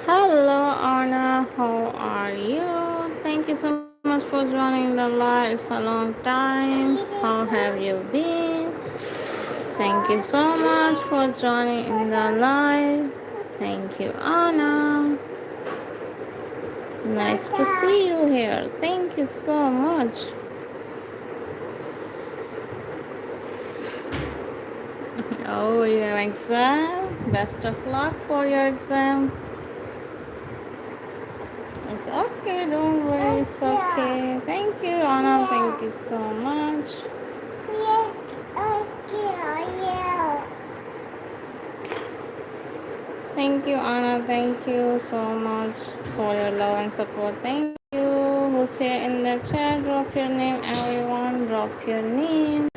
Hello, Anna. How are you? Thank you so much for joining the live. It's a long time. How have you been? Thank you so much for joining in the live. Thank you, Anna. Nice to see you here. Thank you so much. Oh, you have exam? Best of luck for your exam. It's okay, don't worry, it's okay. Thank you, Anna. Thank you so much. Thank you, Anna. Thank you so much for your love and support. Thank you. Who's here in the chat? Drop your name, everyone. Drop your name.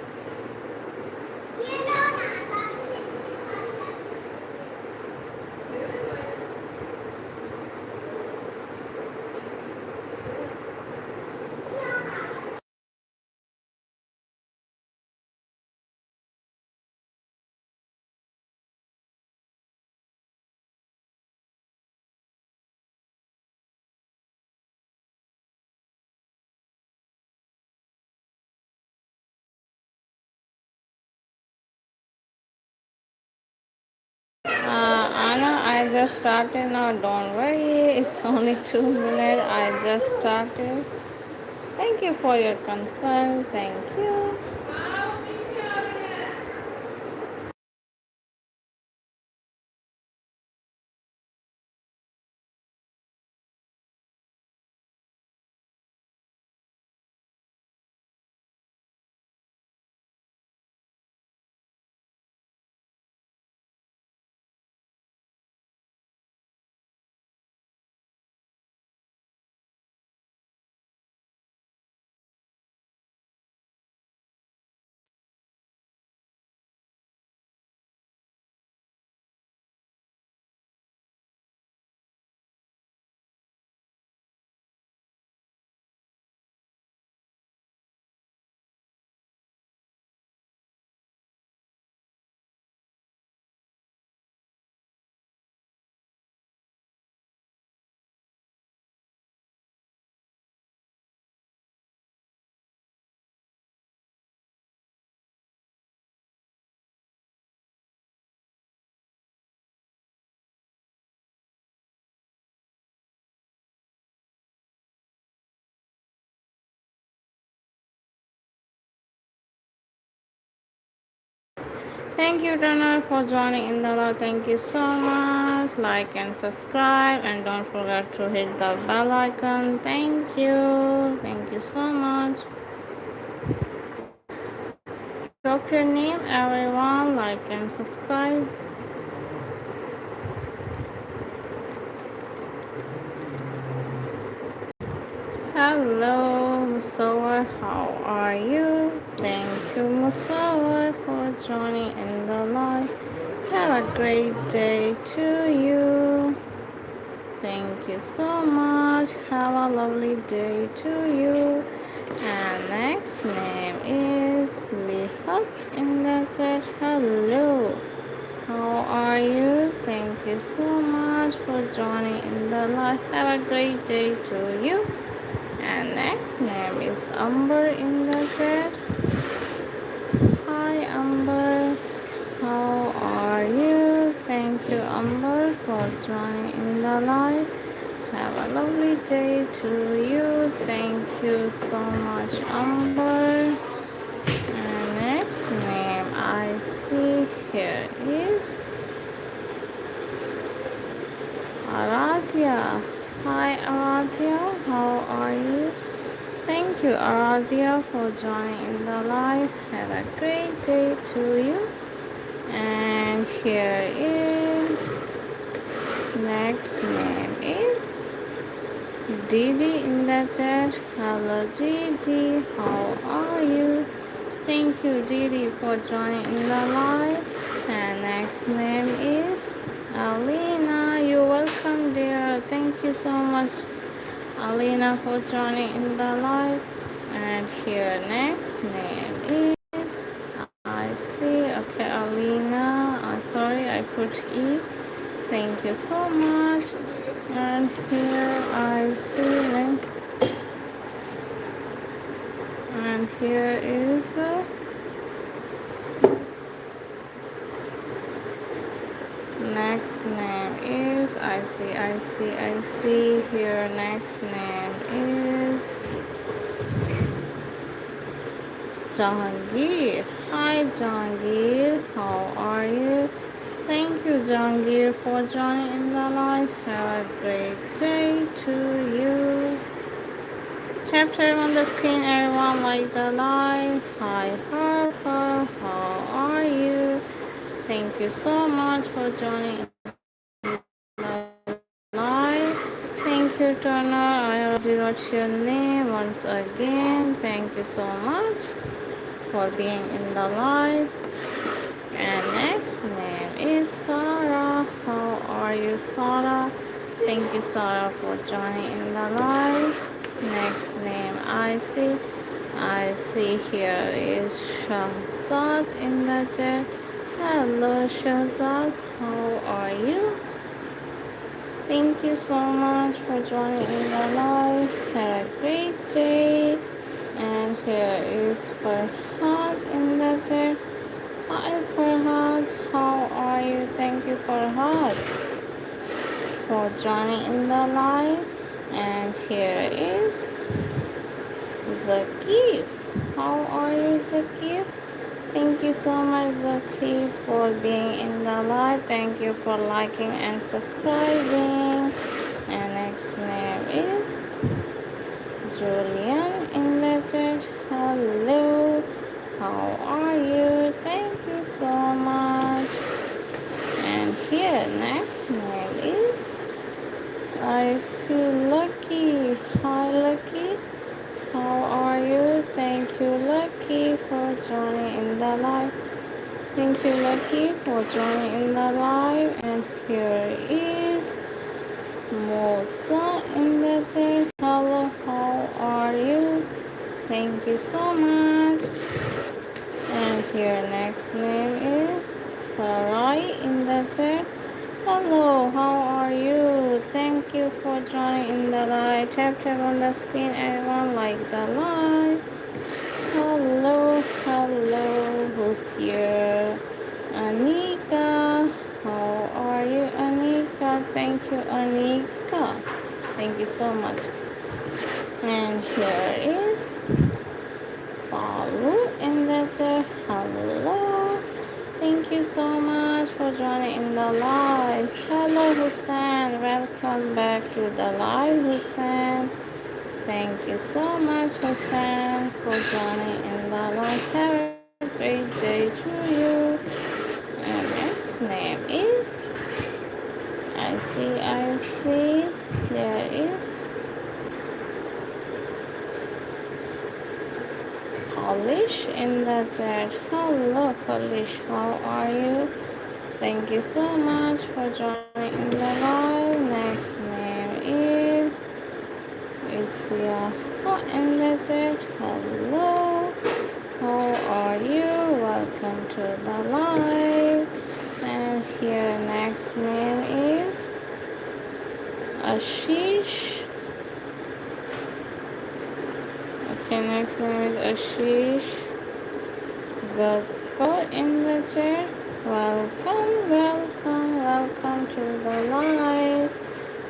Anna, I just started now. Don't worry. It's only 2 minutes. I just started. Thank you for your concern. Thank you. Thank you, Turner, for joining in the live. Thank you so much. Like and subscribe, and don't forget to hit the bell icon. Thank you. Thank you so much. Drop your name, everyone. Like and subscribe. Hello, Musawar. How are you? Thank you, Musawar, for joining in the live. Have a great day to you. Thank you so much. Have a lovely day to you. And next name is Lihak in the chat. Hello. How are you? Thank you so much for joining in the live. Have a great day to you. And next name is Amber in the chat. Hi Amber. How are you? Thank you Amber for joining in the live. Have a lovely day to you. Thank you so much, Amber. And next name I see here is Aradhya. Hi, Aradhya. How are you? Thank you, Aradhya, for joining in the live. Have a great day to you. And here is next name is Didi in the chat. Hello Didi, how are you? Thank you Didi for joining in the live. And next name is Alina. You're welcome dear. Thank you so much Alina for joining in the live. And here next name is I see. Okay, Alina. I'm sorry I put E. Thank you so much. And here I see link, and here is next name is I see here. Next name is Jahangir. Hi Jahangir, how are you? Thank you Jahangir for joining in the live. Have a great day to you. Chapter on the screen, everyone like the live. Hi Harper, how are you? Thank you so much for joining in the live. Thank you Turner. I already wrote your name once again. Thank you so much for being in the live. And next name is Sarah. How are you, Sarah? Thank you, Sarah, for joining in the live. Next name I see here is Shahzad in the chat. Hello, Shahzad. How are you? Thank you so much for joining in the live. Have a great day. And here is Farhad in the chat. Hi Farhad, how are you? Thank you Farhad for joining in the live. And here is Zakif. How are you Zakif? Thank you so much Zakif for being in the live. Thank you for liking and subscribing. And next name is Julian in the chat. Hello, how are you? Thank you so much. And here next name is I see Lucky. Hi Lucky, how are you? Thank you Lucky for joining in the live. Thank you Lucky for joining in the live. And here is Mosa in the chat. Hello, how are you? Thank you so much. And here next name is Sarai in the chat. Hello, how are you? Thank you for joining in the live. Tap on the screen, everyone like the live. Hello, hello, who's here? Anika, how are you, Anika? Thank you, Anika. Thank you so much. And here is Paulu in the chat. Hello. Thank you so much for joining in the live. Hello Hussein, welcome back to the live Hussein. Thank you so much Hussein for joining in the live. Have a great day to you. And next name is I see there is Polish in the chat. Hello Polish, how are you? Thank you so much for joining in the live. Next name is Isyaha in the chat. Hello, how are you? Welcome to the live. And here next name is Ashish. Okay, next name is Ashish Gadkar in the chat. Welcome, welcome, welcome to the live.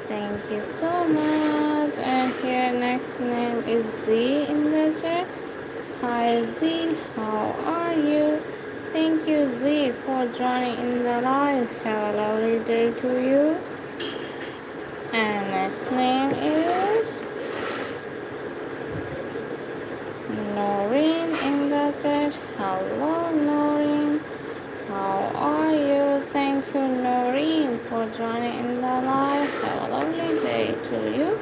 Thank you so much. And here next name is Z in the chat. Hi Z, how are you? Thank you Z for joining in the live. Have a lovely day to you. And next name is Noreen in the chat. Hello Noreen, how are you? Thank you Noreen for joining in the live. Have a lovely day to you.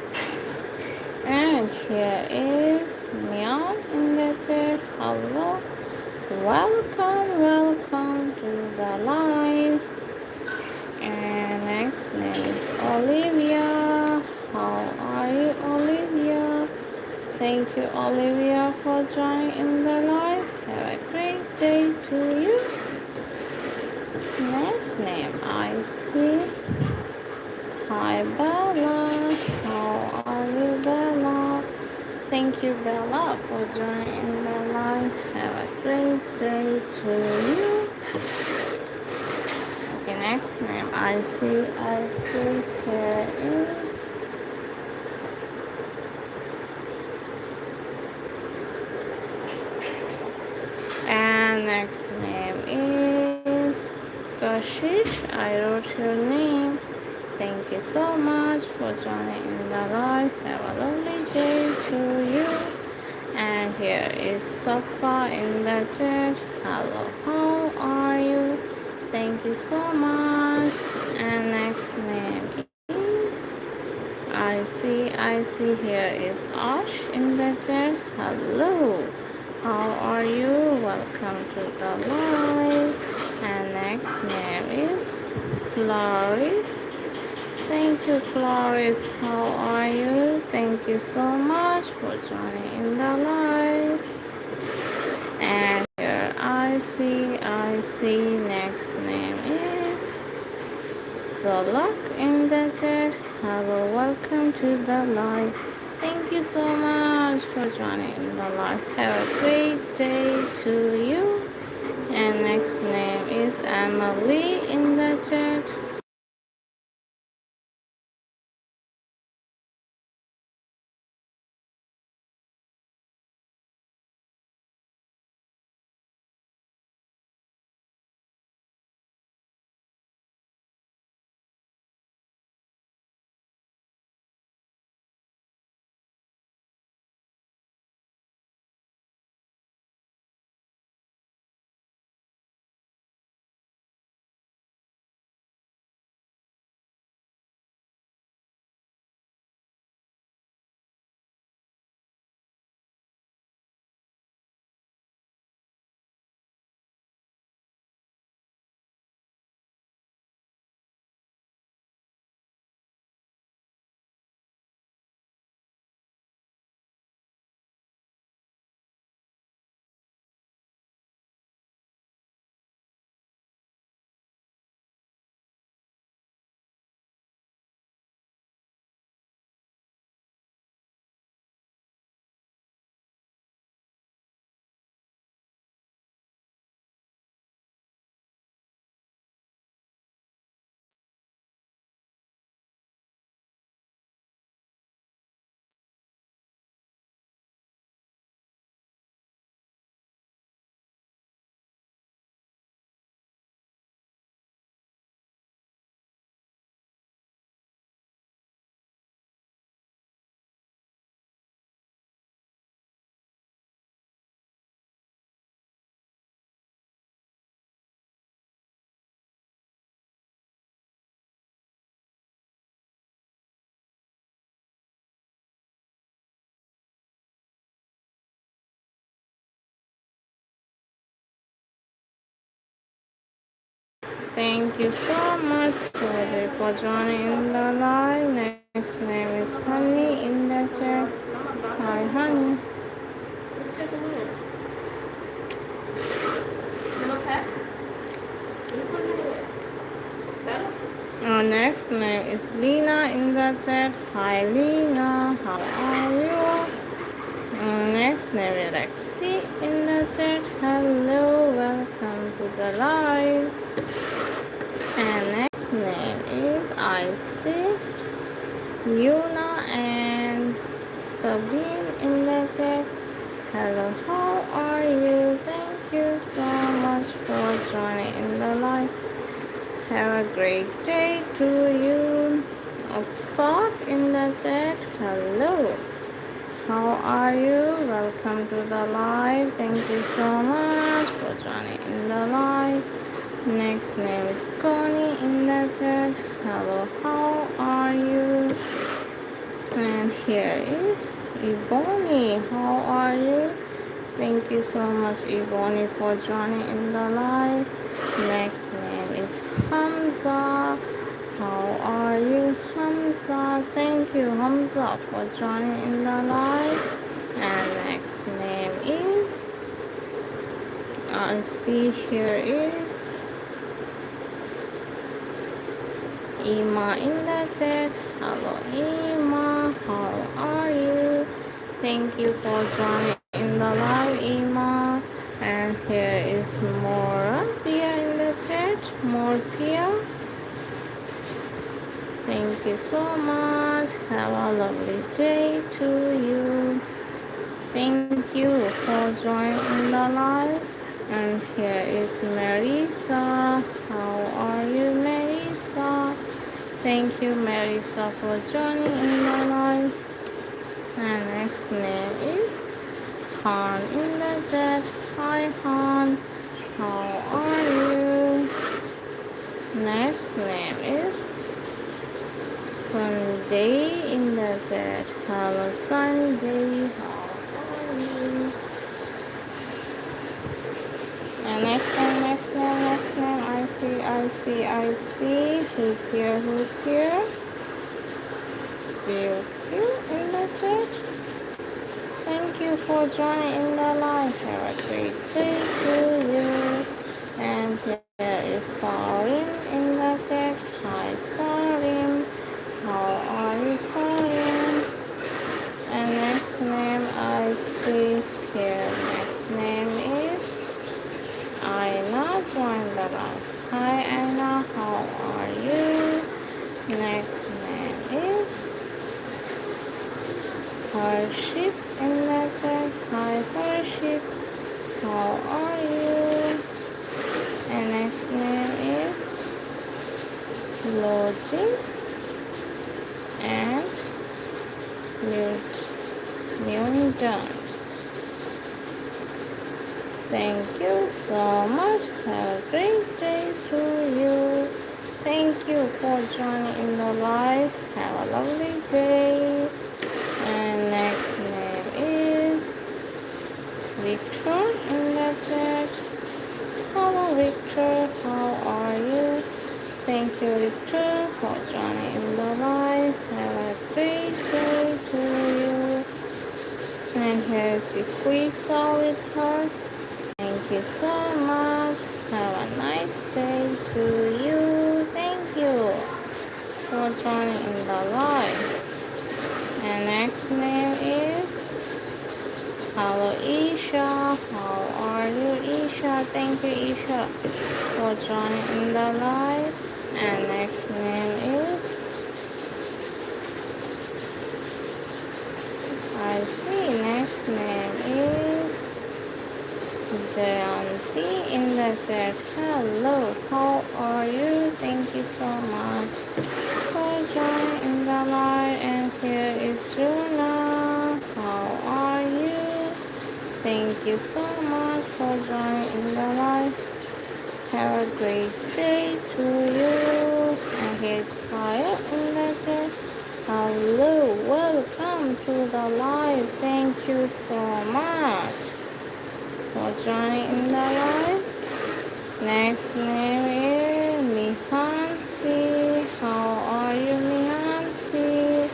And here is Mian in the chat. Hello, welcome, welcome to the live. And next name is Olivia. How are you Olivia? Thank you Olivia for joining in the live. Have a great day to you. Next name I see. Hi Bella. Thank you, Bella, for joining the live. Have a great day to you. Okay, next name. I see. Here is. And next name is Kashish. I wrote your name. Thank you so much for joining in the live. Have a lovely day to you. And here is Safa in the chat. Hello, how are you? Thank you so much. And next name is I see here is Ash in the chat. Hello, how are you? Welcome to the live. And next name is Floris. Thank you, Floris. How are you? Thank you so much for joining in the live. And here I see. Next name is Zalak in the chat. Hello, welcome to the live. Thank you so much for joining in the live. Have a great day to you. And next name is Emily in the chat. Thank you so much, Sujay, for joining the live. Next name is Honey in the chat. Hi, Honey. Take a look. You okay? Next name is Lena in the chat. Hi, Lena. How are you? Next name is Lexi in the chat. Hello, welcome to the live. And next name is I see Yuna and Sabine in the chat. Hello, how are you? Thank you so much for joining in the live. Have a great day to you. Spot in the chat. Hello, how are you? Welcome to the live. Thank you so much for joining in the live. Next name is Connie in the chat. Hello, how are you? And here is Ebony. How are you? Thank you so much, Ebony, for joining in the live. Next name is Hamza. How are you, Hamza? Thank you, Hamza, for joining in the live. And next name is, I see here is Ima in the chat. Hello, Ima. How are you? Thank you for joining in the live, Ima. And here is more Pia in the chat. More Pia. Thank you so much. Have a lovely day to you. Thank you for joining in the live. And here is Marisa. How are you, Marisa? Thank you, Marisa, for joining in the live. And next name is Han in the chat. Hi, Han. How are you? Next name is Sunday in the chat. Hello, Sunday. How are you? And next name. I see. Who's here? Who's here? Pew, pew in the chat. Thank you for joining in the live. Have a great day to you. And here is Sarim in the chat. Hi, Sarim. How are you, Sarim? And next name I see here. Next name is Aina joined the live. Hi, Aina. How are you? Next name is Harshit in the chat. Hi, Harshit. How are you? And next name is Logic and Newton. Thank you so much. Have a great day to you. Thank you for joining in the live. Have a lovely day. And next name is Victor in the chat. Hello, Victor. How are you? Thank you, Victor, for joining in the live. Have a great day to you. And here's Equita with her. Thank you so much. Have a nice day to you. Thank you for joining in the live. And next name is Hello, Isha. How are you, Isha? Thank you, Isha, for joining in the live. And next name is I see. Next name is Jayanti in the chat. Hello, how are you? Thank you so much for joining in the live. And here is Juna. How are you? Thank you so much for joining in the live. Have a great day to you. And here's Kaya in the chat. Hello, welcome to the live. Thank you so much for joining in the live. Next name is Mihansi. How are you, Mihansi?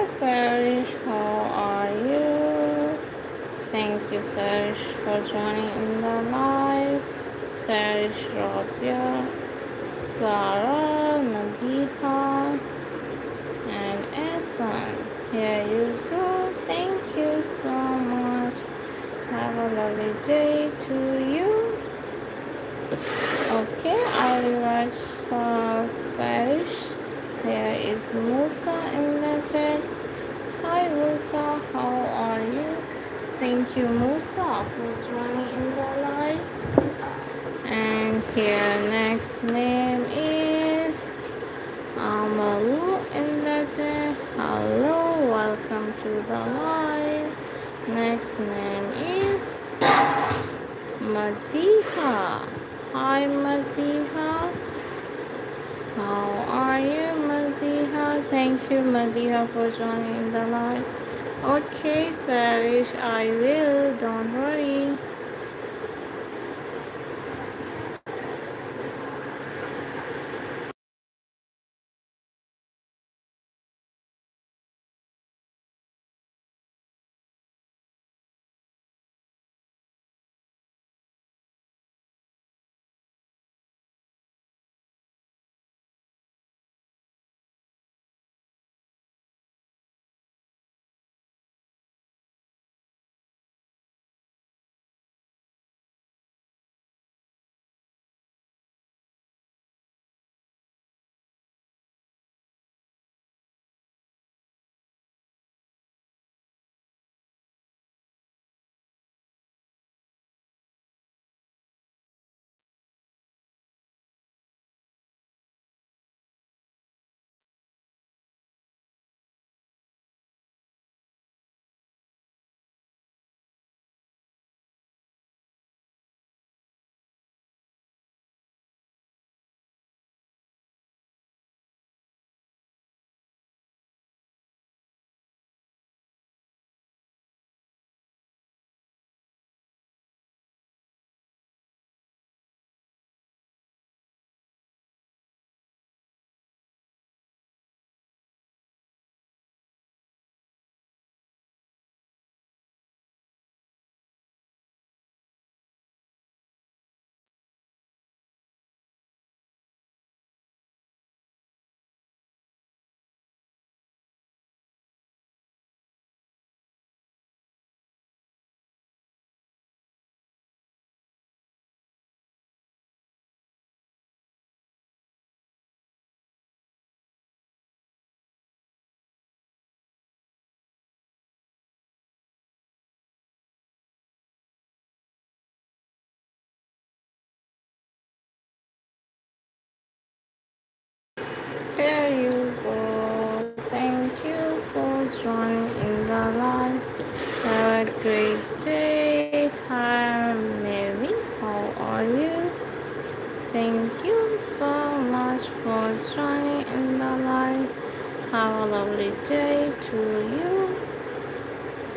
Sarish, how are you? Thank you, Sarish, for joining in the live. Sarish, Rabia, Sarah, Nabiha, and Esan. Here you go. Thank you so much. Have a lovely day to you. Okay, I will write Sarish. Here is Musa in the chat. Hi Musa, how are you? Thank you Musa for joining in the live. And here next name is Amalu in the chat. Hello, welcome to the live. Next name is Madiha. Hi Madiha. How are you Madiha? Thank you Madiha for joining the live. Okay, Sarish, I will. Don't worry. There you go. Thank you for joining in the live. Have a great day. Hi, Mary. How are you? Thank you so much for joining in the live. Have a lovely day to you.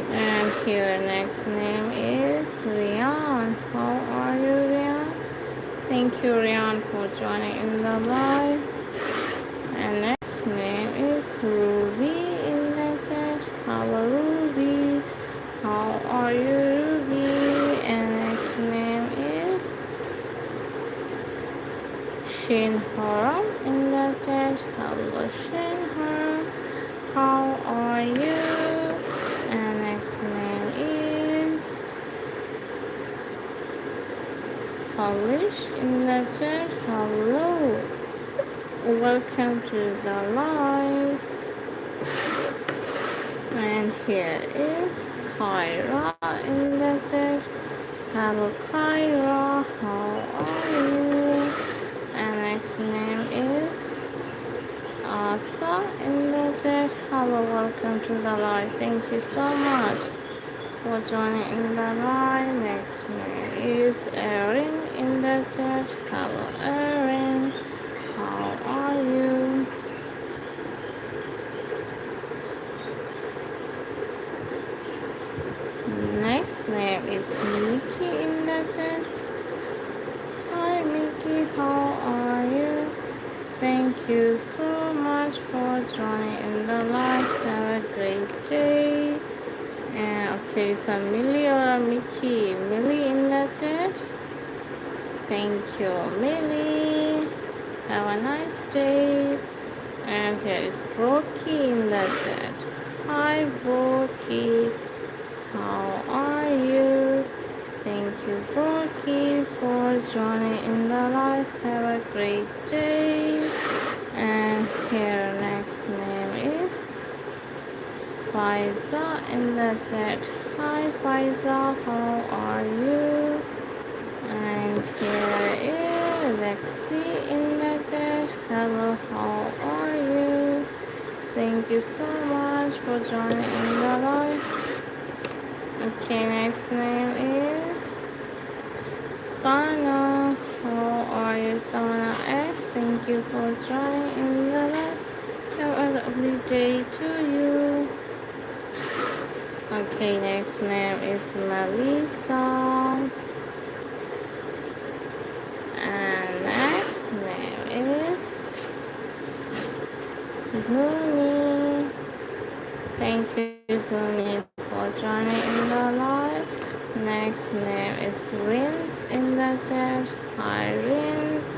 And here next name is Rian. How are you, Rian? Thank you, Rian, for joining in the live. And next name is Ruby in the chat. Hello, Ruby. How are you, Ruby? And next name is Shinhara in the chat. Hello, Shinhara. How are you? And next name is Polish in the chat. Hello. Welcome to the live. And here is Kyra in the chat. Hello Kyra, how are you? And next name is Asa in the chat. Hello, welcome to the live. Thank you so much for joining in the live. Next name is Erin in the chat. Hello Erin, how are you? Next name is Mickey in the chat. Hi Mickey, how are you? thank you so much for joining in the live. Have a great day. And okay, so Millie or Mickey? Millie in the chat. Thank you, Millie. Have a nice day. And here is Brookie in the chat. Hi, Brookie. How are you? Thank you, Brookie, for joining in the live. Have a great day. And here next name is Faiza in the chat. Hi, Faiza. How are you? And here is Lexi in the chat. Hello, how are you? Thank you so much for joining in the live. Okay, next name is Donna. How are you, Donna S? Thank you for joining in the live. Have a lovely day to you. Okay, next name is Melissa. And next name is Duni. Thank you, Duni, for joining in the live. Next name is Rins in the chat. Hi, Rins.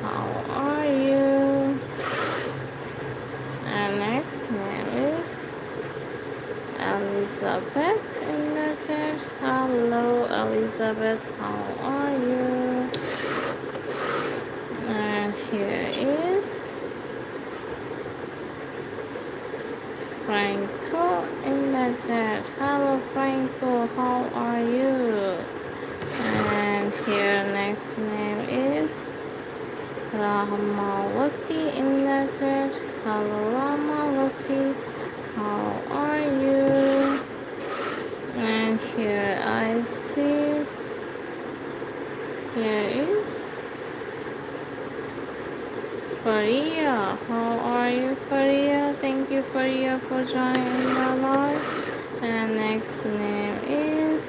How are you? And next name is Elizabeth in the chat. Hello, Elizabeth. How are you? And here is Franco in the chat. Hello, Franco. How are you? And here next name is Ramawati in the chat. Hello, Ramawati. How are you? And here I see. Here is Faria. How are you, Faria? Thank you, Faria, for joining the live. And next name is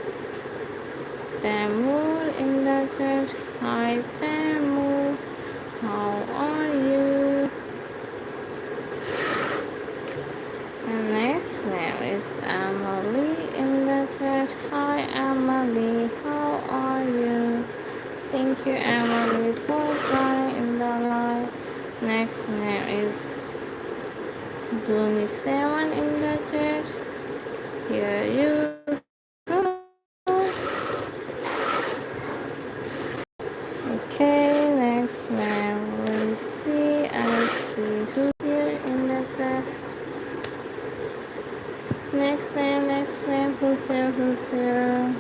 Tamur in the chat. Hi, Tamur. How are you? And next name is Emily in the chat. Hi, Emily. How are you? Thank you, Emily, for joining in the live. Next name is Duni7 in the chat. Here you go. Okay, next name we see. I see who here in the chat. Next name, who's here?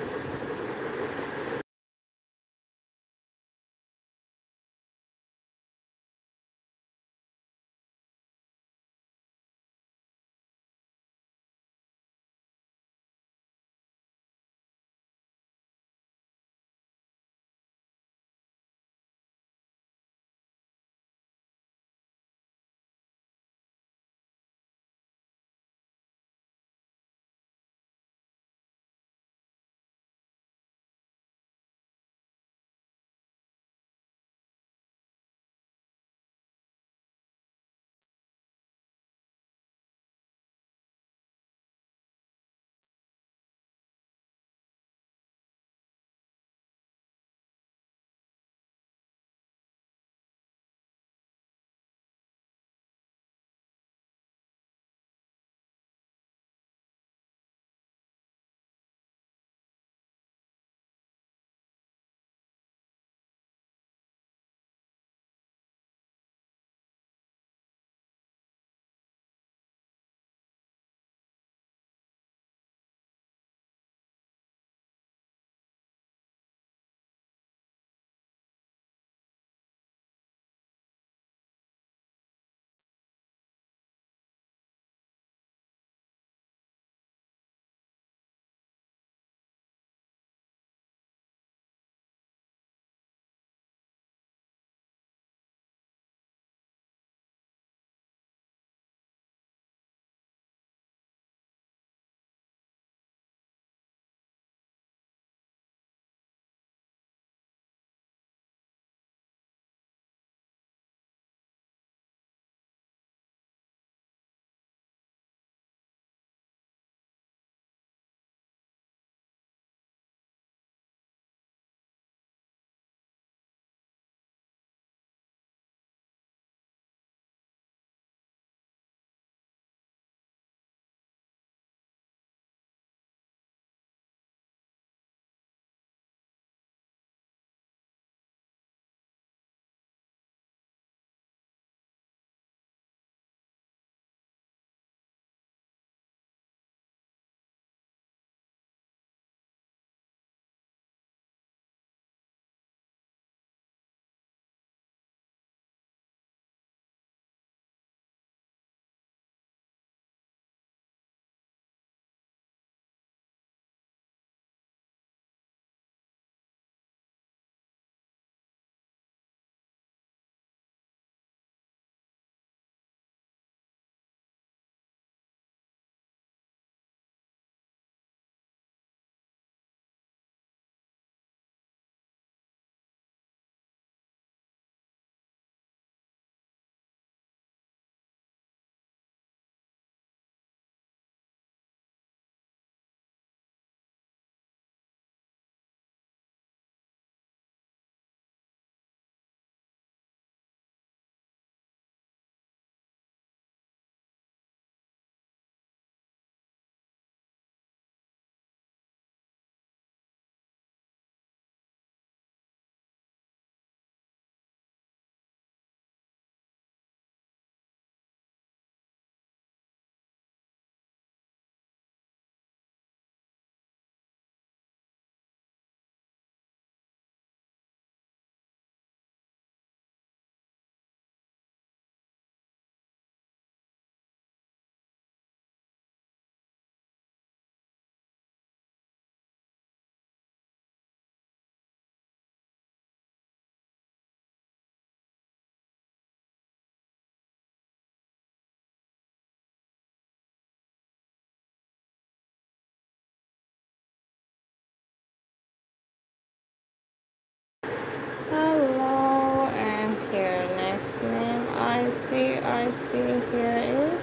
I see here is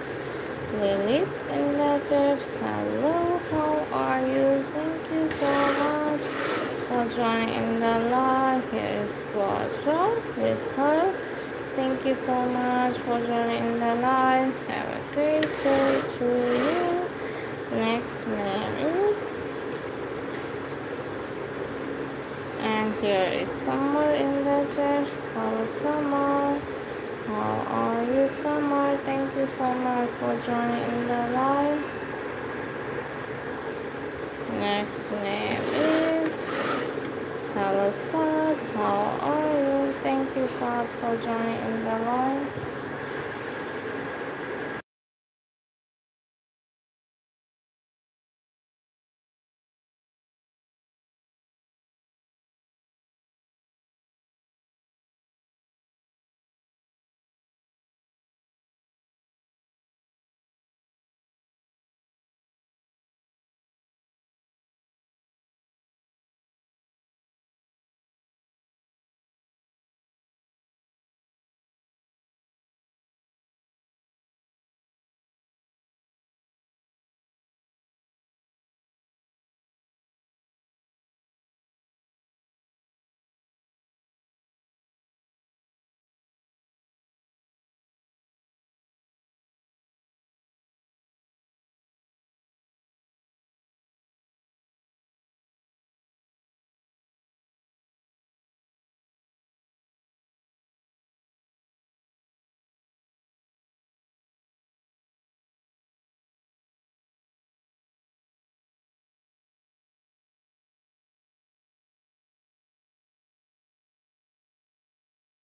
Lilith in the chat. Hello, how are you? Thank you so much for joining in the live. Here is Quadra with her. Thank you so much for joining in the live. Have a great day to you. Next name is, and here is Summer in the chat. Hello, Summer. How are you, Summer? Thank you so much for joining in the live. Next name is, hello, Sad. How are you? Thank you, Sad, for joining in the live.